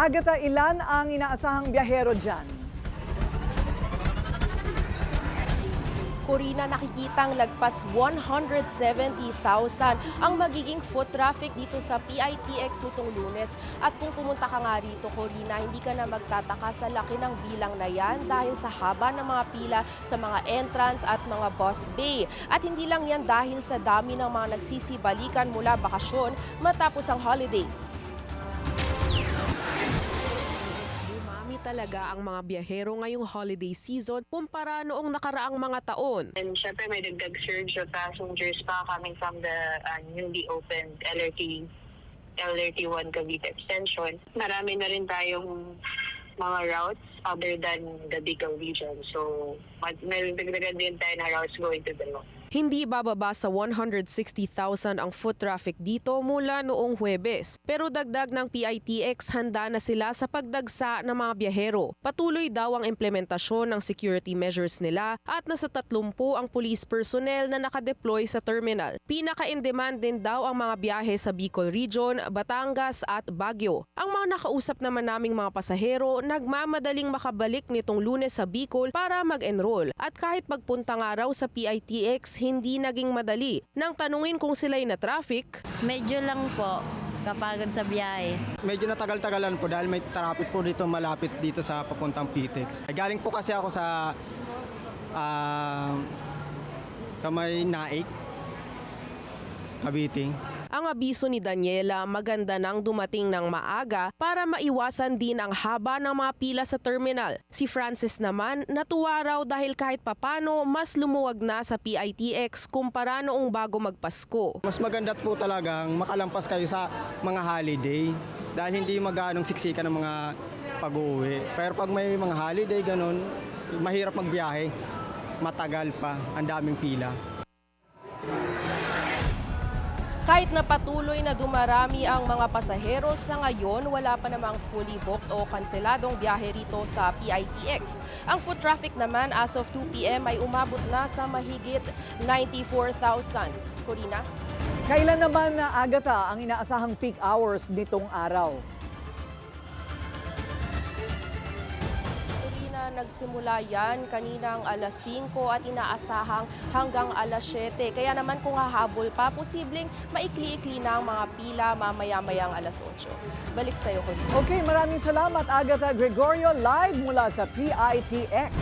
Agatha, ilan ang inaasahang biyahero dyan? Corina, nakikitang lagpas 170,000 ang magiging foot traffic dito sa PITX nitong Lunes. At kung pumunta ka nga rito, Corina, hindi ka na magtataka sa laki ng bilang na yan dahil sa haba ng mga pila sa mga entrance at mga bus bay. At hindi lang yan dahil sa dami ng mga nagsisibalikan mula bakasyon matapos ang holidays. Talaga ang mga biyahero ngayong holiday season kumpara noong nakaraang mga taon. And syempre may dagdag surge of passengers pa coming from the newly opened LRT1 Cavite Extension. Marami na rin tayong mga routes other than the Bicol region. So may dagdagan din tayo na routes going to the north. Hindi bababa sa 160,000 ang foot traffic dito mula noong Huwebes. Pero dagdag ng PITX, handa na sila sa pagdagsa ng mga biyahero. Patuloy daw ang implementasyon ng security measures nila at nasa 30 ang police personnel na nakadeploy sa terminal. Pinaka-in-demand din daw ang mga biyahe sa Bicol Region, Batangas at Baguio. Ang mga nakausap naman naming mga pasahero, nagmamadaling makabalik nitong Lunes sa Bicol para mag-enroll. At kahit pagpunta nga raw sa PITX, hindi naging madali. Nang tanungin kung sila'y na traffic, medyo lang po kapagod sa biyahe. Medyo natagal-tagalan po dahil may traffic po dito malapit dito sa papuntang PITX. Galing po kasi ako sa may Naik, Cavite. ang abiso ni Daniela, maganda nang dumating ng maaga para maiwasan din ang haba ng mga pila sa terminal. Si Francis naman natuwa raw dahil kahit papano mas lumuwag na sa PITX kumpara noong bago magpasko. Mas maganda po talagang makalampas kayo sa mga holiday dahil hindi magano'ng siksikan ng mga pag-uwi. Pero pag may mga holiday ganun, mahirap magbiyahe, matagal pa, ang daming pila. Kahit na patuloy na dumarami ang mga pasahero, sa ngayon wala pa namang fully booked o kanseladong biyahe rito sa PITX. Ang foot traffic naman as of 2 p.m. ay umabot na sa mahigit 94,000. Corina? Kailan naman na, Agatha, ang inaasahang peak hours nitong araw? Nagsimula yan kaninang alas 5 at inaasahang hanggang alas 7. Kaya naman kung hahabol pa, posibleng maikli-ikli na ang mga pila mamaya-mayang alas 8. Balik sa'yo, Corina. Okay, maraming salamat, Agatha Gregorio, live mula sa PITX.